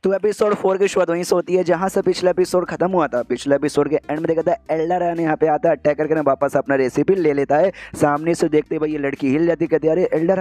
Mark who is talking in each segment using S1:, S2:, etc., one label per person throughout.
S1: तो एपिसोड 4 की शुरुआत वहीं से होती है जहां से पिछला एपिसोड खत्म हुआ था। पिछले एपिसोड के एंड में देखा था एल्डर रायन यहाँ पे आता है, अटैक करके ना वापस अपना रेसिपी ले लेता है। सामने से देखते भाई ये लड़की हिल जाती, कहती है अरे एल्डर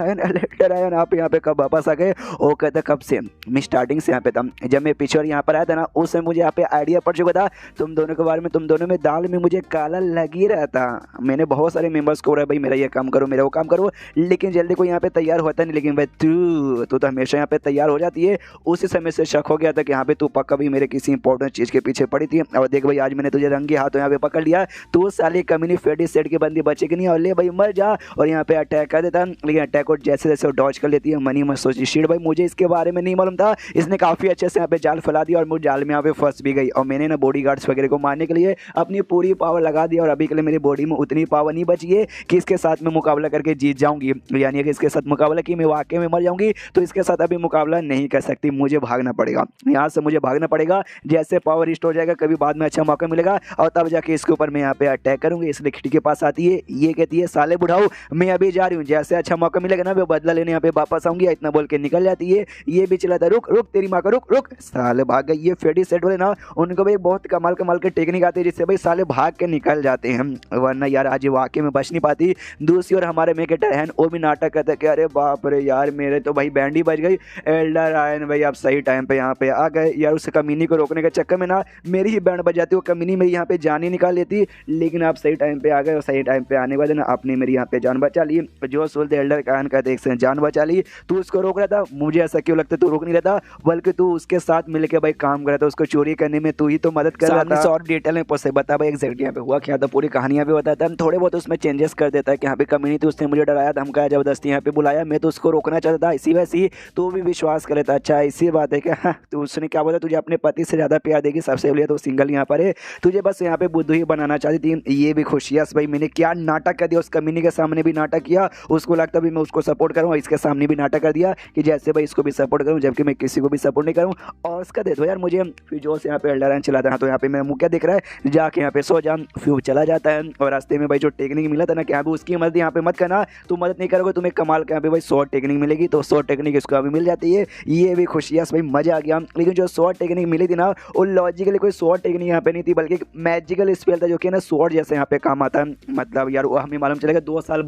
S1: रायन आप यहाँ पे कब वापस आ गए। वो कहता कब से, मैं स्टार्टिंग से यहाँ पे था, जब मैं पिछले यहाँ पर आया था ना उस समय मुझे यहाँ पे आइडिया पड़ चुका था तुम दोनों के बारे में। तुम दोनों में दाल में मुझे काला लग ही रहा था। मैंने बहुत सारे मेंबर्स को बोला भाई मेरा ये काम करो, मेरा वो काम करो, लेकिन जल्दी कोई यहाँ पे तैयार होता नहीं। लेकिन भाई तू तो हमेशा यहाँ पे तैयार हो जाती है। उसी समय से शक हो गया था कि यहाँ पे तू पक्का भी मेरे किसी इंपॉर्टेंट चीज़ के पीछे पड़ी थी। और देख भाई आज मैंने तुझे रंगे हाथों यहाँ पे पकड़ लिया, तू साले कम्युनी फेडी सेट की बंदी बचे कि नहीं, और ले भाई मर जा। और यहाँ पे अटैक कर देता, लेकिन अटैक को जैसे जैसे डॉज कर लेती है। मनी मत सोची शीट भाई मुझे इसके बारे में नहीं मालूम था, इसने काफ़ी अच्छे से यहाँ पे जाल फैला दिया और मुझे जाल में यहाँ पे फंस भी गई। और मैंने ना बॉडीगार्ड्स वगैरह को मारने के लिए अपनी पूरी पावर लगा दिया और अभी के लिए मेरी बॉडी में उतनी पावर नहीं बची है कि इसके साथ मैं मुकाबला करके जीत जाऊंगी, यानी कि इसके साथ मुकाबला कि मैं वाकई में मर जाऊंगी। तो इसके साथ अभी मुकाबला नहीं कर सकती, मुझे भागना पड़ेगा, यहाँ से मुझे भागना पड़ेगा। जैसे पावर रिस्टोर हो जाएगा कभी बाद में अच्छा मौका मिलेगा और तब जाके इसके ऊपर मैं यहाँ पे अटैक करूंगी। इसलिए खिड़की के पास आती है, ये कहती है साले बुढ़ाओ मैं अभी जा रही हूँ, जैसे अच्छा मौका मिलेगा ना वो बदला लेने यहाँ पे वापस आऊंगी। इतना बोल के निकल जाती है। ये भी चिल्लाता रुक रुक तेरी माँ का रुक साले भाग गए। ये फेडी सेट वाले ना उनको भाई बहुत कमाल के टेक्निक आती है जिससे भाई साले भाग के निकल जाते हैं, वरना यार आज वाकई में बच नहीं पाती। दूसरी ओर हमारे मेकेटर है वो भी नाटक करता है कि अरे बाप रे यार मेरे तो भाई बैंड ही बज गई। एल्डर रायन भाई आप सही टाइम पे यहाँ पे आ गए यार। उस कमीनी को रोकने के चक्कर में ना मेरी ही बैंड बज जाती, वो कमीनी मेरी यहाँ पे जान ही निकाल लेती। लेकिन आप सही टाइम पे आ गए और सही टाइम पे आने के बाद ना आपने मेरी यहाँ पे जान बचा ली। जो बोलते एल्डर कान का देख से जान बचा ली। तू उसको रोक रहा था, मुझे ऐसा क्यों लगता है तू रोक नहीं रहा था, बल्कि तू उसके साथ मिलकर भाई काम कर रहा था, उसको चोरी करने में तू ही तो मदद कर रहा था। और डिटेल में पूछ बता भाई एग्जैक्ट यहाँ पे हुआ क्या था, पूरी कहानियां भी बताता है, थोड़े बहुत उसमें चेंजेस कर देता है कि यहाँ पे कम्युनिटी उसने मुझे डराया धमकाया जबरदस्ती यहाँ पे बुलाया, मैं तो उसको रोकना चाहता था, इसी वजह से तो भी विश्वास कर लेता। अच्छा इसी बात है क्या, तो उसने क्या बोला तुझे अपने पति से ज़्यादा प्यार देगी, सबसे पहले तो सिंगल यहाँ पर है, तुझे बस यहाँ पे बुद्धू ही बनाना चाहती थी। ये भी खुशियास भाई मैंने क्या नाटक कर दिया, उस कमीनी के सामने भी नाटक किया, उसको लगता भी मैं उसको सपोर्ट करूँ, इसके सामने भी नाटक कर दिया कि जैसे भाई इसको भी सपोर्ट करूँ जबकि मैं किसी को भी सपोर्ट नहीं करूँ। और उसका दे दो यार मुझे, फिर जो से यहाँ पे एल्डर रायन चलाता है तो यहाँ पे मेरा मुँह क्या दिख रहा है, जाके यहाँ पे सो जा। फिर चला जाता है और रास्ते में भाई जो टेक्निक मिला था ना कि यहाँ पे उसकी मदद यहाँ पे मत करना, तू मदद नहीं करोगे तुम्हें कमाल के यहाँ पे भाई 100 टेक्निक मिलेगी, तो 100 टेक्निक इसको अभी मिल जाती है। ये भी खुशियास भाई मजा आ गया। लेकिन जो 100 टेक्निक मिली थी ना वो लॉजिकली कोई 100 टेक्निक यहाँ पे नहीं थी, बल्कि मैजिकल स्पेल था जो कि ना स्वॉर्ड जैसे यहाँ पे काम आता है। मतलब यार वो हमें मालूम चलेगा 2 साल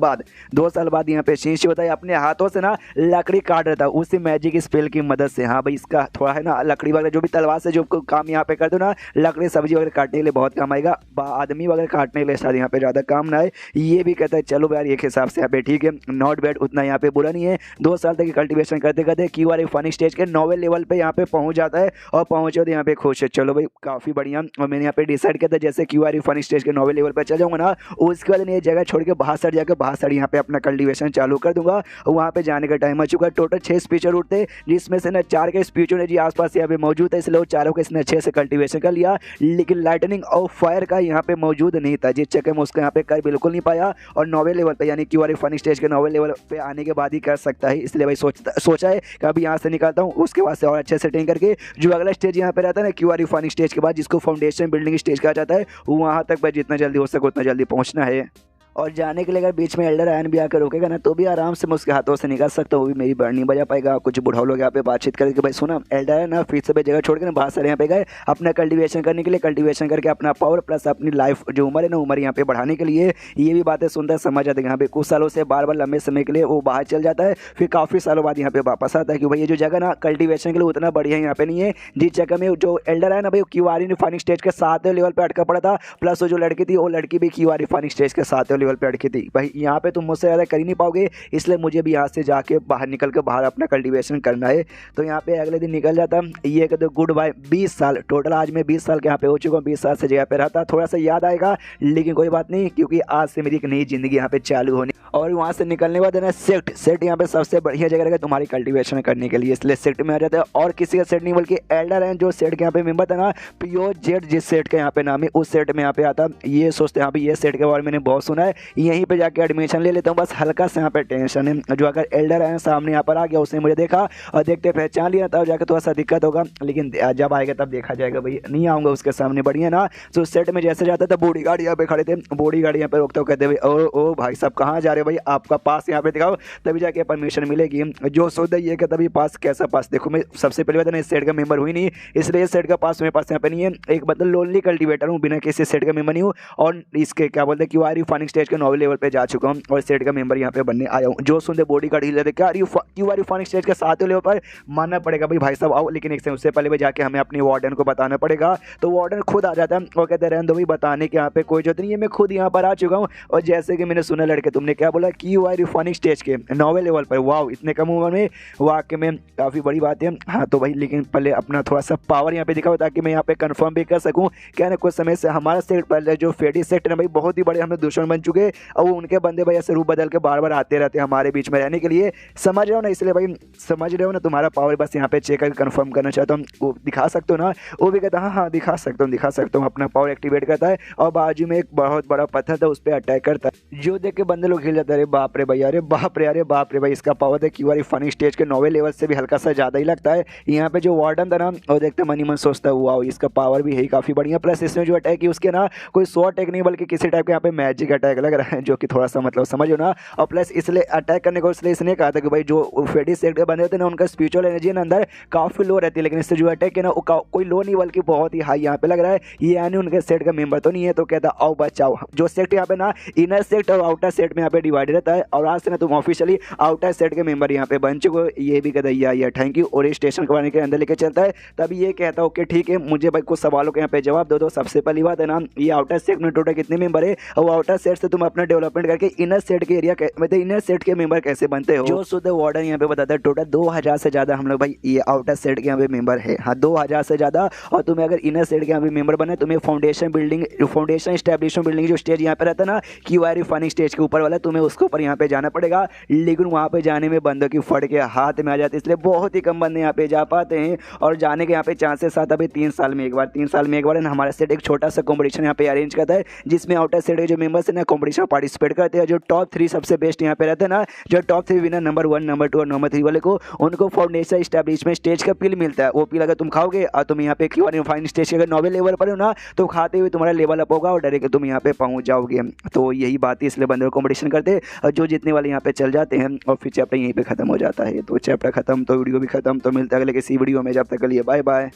S1: बाद यहाँ पे शीश होता है अपने हाथों से ना लकड़ी काट रहा था उसी मैजिक स्पेल की मदद से। हाँ भाई इसका थोड़ा है ना लकड़ी वगैरह जो भी तलवार से जो काम यहाँ पे कर दो ना, लकड़ी सब्जी वगैरह काटने के लिए बहुत काम आएगा, आदमी वगैरह काटने के लिए शायद यहाँ पे ज़्यादा काम ना है। ये भी कहता है चलो यार एक हिसाब से यहाँ पे ठीक है, नॉट बैड, उतना यहाँ पे बुरा नहीं है। 2 साल तक कल्टीवेशन करते करते क्यूआर फनी स्टेज के 9वें लेवल पे यहाँ पे पहुँच जाता है और पहुँचे तो यहाँ पे खुश है। चलो भाई काफ़ी बढ़िया। और मैंने यहाँ पे डिसाइड किया था जैसे क्यूआर फनी स्टेज के 9वें लेवल पर चल जाऊँगा ना उसके बाद ये जगह छोड़ के बाहर साइड जाकर बाहर साइड यहाँ पे अपना कल्टीवेशन चालू कर दूंगा। वहाँ पे जाने का टाइम आ चुका है। टोटल 6 स्पीचर उठते जिसमें से ना 4 के स्पीचर ने जी आसपास यहाँ पे मौजूद है, इसलिए वो चारों के इसने अच्छे से कल्टीवेशन कर लिया। लेकिन लाइटनिंग और फायर का यहाँ पे मौजूद नहीं था, जिस चक्कर में उसको यहाँ पे कर बिल्कुल नहीं पाया। और 9वें लेवल पे यानी क्यूआर फनी स्टेज के 9वें लेवल पे आने के बाद ही कर सकता है। इसलिए भाई सोचा है कि अभी यहाँ से निकालता हूँ, उसके बाद से और अच्छे से ट्रेन करके जो अगला स्टेज यहाँ पे रहता है ना क्यूआर फनी स्टेज के बाद जिसको फाउंडेशन बिल्डिंग स्टेज कहा जाता है, वहाँ तक भाई जितना जल्दी हो सके उतना जल्दी पहुँचना है। और जाने के लिए अगर बीच में एल्डर रायन भी आकर रोकेगा ना तो भी आराम से मैं उसके हाथों से निकाल सकता हूँ, वो भी मेरी बैंड नहीं बजा पाएगा। कुछ बुढ़ाओ लोग यहाँ पे बातचीत करके भाई सुना एल्डर है ना फिर से जगह छोड़ के ना बाहर सारे यहाँ पे गए अपना कल्टीवेशन करने के लिए, कल्टीवेशन करके अपना पावर प्लस अपनी लाइफ जो उम्र है ना उम्र यहाँ पे बढ़ाने के लिए। ये भी बातें सुनता है समझ आता है यहाँ पे कुछ सालों से बार लंबे समय के लिए वो बाहर चल जाता है, फिर काफ़ी सालों बाद यहाँ पे वापस आता है कि भाई ये जो जगह ना कल्टीवेशन के लिए उतना बढ़िया यहाँ पे नहीं है। जिस जगह में जो एल्डर है ना भाई क्यूआर फनी स्टेज के 7वें लेवल पर अटका पड़ा था, प्लस वो जो लड़की थी वो लड़की भी क्यूआर फनी स्टेज के 7वें लेवल पर अटकी थी। यहाँ पे तुम मुझसे ज़्यादा कर ही नहीं पाओगे, इसलिए मुझे भी यहाँ से जाके बाहर निकल के बाहर अपना कल्टीवेशन करना है। तो यहाँ पे अगले दिन निकल जाता। ये कहते गुड बाय 20 साल टोटल, आज मैं 20 साल के यहाँ पे हो चुका हूँ, 20 साल से जगह पे रहता, थोड़ा सा याद आएगा लेकिन कोई बात नहीं क्योंकि आज से मेरी एक नई जिंदगी यहाँ पे चालू होनी। और वहाँ से निकलने के बाद ना सेट यहाँ पे सबसे बढ़िया जगह रहेगा तुम्हारी कल्टीवेशन करने के लिए, इसलिए सेट में आ जाता है। और किसी का सेट नहीं बल्कि एल्डर है जो सेट के यहाँ पे मेंबर था ना प्योर जेट जिस सेट का यहाँ पे नाम है उस सेट में यहाँ पे आता। ये सोचते हैं हाँ भाई ये सेट के बारे में मैंने बहुत सुना है, यहीं पे जाके एडमिशन ले लेता हूँ। बस हल्का सा यहाँ पे टेंशन है, जो अगर एल्डर आया सामने यहाँ पर आ गया, उसने मुझे देखा और देखते पहचान लिया, तब जाकर थोड़ा सा दिक्कत होगा, लेकिन जब आएगा तब देखा जाएगा भाई। नहीं आऊँगा उसके सामने, बढ़िया ना। तो सेट में जैसे जाता था बॉडी गार्ड यहाँ पे खड़े थे, बॉडी गार्ड यहाँ पे रोकते हुए कहते भाई ओ भाई साहब कहाँ जा रहे हो भाई, आपका पास यहाँ पे दिखाओ तभी जाके परमिशन मिलेगी। जो सोचा ये कि तभी पास, कैसा पास? देखो मैं सबसे पहले बात, मैं इस सेट का मेंबर हुई नहीं, इसलिए इस सेट का पास मेरे पास यहाँ पे नहीं है। एक मतलब लोनली कल्टिवेटर हूँ, बिना किसी सेट का मेंबर नहीं हूँ, और इसके क्या बोलते हैं क्यू आर रिफाइनिंग स्टेज के नॉवल लेवल पे जा चुका हूँ और सेट का मेंबर यहाँ पे बनने आया हूँ। जो सुनते बॉडी गार्ड हिल रहे थे, क्या क्यू आर रिफाइनिंग स्टेज के 7वें लेवल पर मानना पड़ेगा भाई साहब आओ, लेकिन एक उससे पहले जाके हमें अपने वार्डन को बताना पड़ेगा। तो वार्डन खुद आ जाता है और कहते रहने दो भाई, बताने के यहाँ पे कोई जरूरत नहीं है, मैं खुद यहाँ पर आ चुका हूँ। और जैसे कि मैंने सुना लड़के, तुमने क्या बोला, क्यू आर रिफाइनिंग स्टेज के 9वें लेवल पर, वाह इतने कम उम्र में, वाकई में काफ़ी बड़ी बात है। हाँ तो भाई लेकिन पहले अपना थोड़ा सा पावर यहाँ पे दिखाओ, ताकि मैं यहाँ पे कंफर्म भी कर सकूँ। क्या ना कुछ समय से हमारा सेट पहले जो फेडी सेट है भाई, बहुत ही बड़े हमें दुश्मन बन चुके, और उनके बंदे भाई ऐसे रूप बदल के बार बार आते रहते हैं हमारे बीच में रहने के लिए, समझ रहे हो ना? इसलिए भाई समझ रहे हो ना, तुम्हारा पावर बस यहाँ पे चेक करके कंफर्म करना चाहता हूँ। वो दिखा सकते हो ना? वो भी कहता हाँ दिखा सकता हूँ, अपना पावर एक्टिवेट करता है और बाजू में एक बहुत बड़ा पत्थर था उस पर अटैक करता है, जो देख के बंदे लोग हिल जाते हैं। अरे बाप रे भाई, अरे बाप रे भाई, इसका पावर है क्यू आर फनी स्टेज के 9वें लेवल से भी हल्का सा ज़्यादा ही लगता है। यहाँ पे जो वार्डन था ना, और देखते मनी मन सोचता है वाह इसका पावर भी है काफ़ी बढ़िया, प्लस इसमें जो अटैक है उसके ना कोई 100 अटैक नहीं बल्कि किसी टाइप के यहाँ पे मैजिक अटैक लग रहा है, जो कि थोड़ा सा मतलब समझो ना। और प्लस इसलिए अटैक करने को इसलिए इसने कहा था कि भाई जो फेडी सेट के बने होते हैं ना, उनका स्पिरिचुअल एनर्जी ना अंदर काफ़ी लो रहती है, लेकिन इससे जो अटैक है ना वो कोई लो नहीं बल्कि बहुत ही हाई यहाँ पे लग रहा है। ये यानी उनके सेट का मेंबर तो नहीं है। तो कहता आओ बचाओ, जो सेट यहाँ पे ना इनर सेट और आउटर सेट में यहाँ पे डिवाइड रहता है, और आज से ना तुम ऑफिशियली आउटर सेट के मेंबर यहाँ पे बन चुके हो। ये भी कहता है थैंक यू, और स्टेशन करवाने के अंदर लेके चलता है। तभी ये कहता है ओके ठीक है, मुझे भाई कुछ सवालों के यहाँ पे जवाब दो। सबसे पहली बात है ना, ये आउटर सेट में टोटल कितने मेंबर है, और आउटर सेट से तुम अपना डेवलपमेंट करके इनर सेट के एरिया मतलब इनर सेट के मेंबर कैसे बनते हो। जो शुद्ध वार्डन यहाँ पे बताता है टोटल 2000 से ज़्यादा हम लोग भाई ये आउटर सेट के यहाँ पे मेंबर है। हाँ 2000 से ज़्यादा। और तुम्हें अगर इनर सेट के यहाँ पे मेंबर बने, तुम्हें फाउंडेशन एस्टेब्लिशमेंट बिल्डिंग जो स्टेज यहाँ पे रहता है ना, क्यू आर रिफाइनिंग स्टेज के ऊपर वाला, तुम्हें उसके ऊपर यहाँ पे जाना पड़ेगा। लेकिन वहाँ पे जाने में बंदों की फट के हाथ में आ जाती है, इसलिए बहुत ही कम बंदे यहाँ पे जा पाते हैं। और जाने के यहाँ पे चांसेस आता है 3 साल में एक बार ना हमारा सेट एक छोटा सा कॉम्पिटिशन यहाँ पे अरेंज करता है, जिसमें आउटर सेट के जो मेंबर्स है ना कॉम्पिटिशन पार्टिसिपेट करते हैं। जो टॉप 3 सबसे बेस्ट यहाँ पे रहते हैं ना, जो टॉप 3 विनर नंबर 1, नंबर 2 और नंबर 3 वाले को, उनको फाउंडेशन एस्टेब्लिशमेंट स्टेज का पिल मिलता है। वो पिल अगर तुम खाओगे और तुम यहाँ पे क्यू आर रिफाइनिंग स्टेज के अगर 9वें लेवल पर हो ना, तो खाते हुए तुम्हारा लेवल अप होगा और डायरेक्ट तुम यहाँ पे पहुँच जाओगे। तो यही बात है, इसलिए बंदे कॉम्पिटिशन करते और जो जीतने वाले यहाँ पे चल जाते हैं, और फिर चैप्टर यहीं पे खत्म हो जाता है। तो चैप्टर खत्म तो वीडियो भी खत्म। तो मिलता है अगले किसी वीडियो में, जब तक के लिए बाय बाय।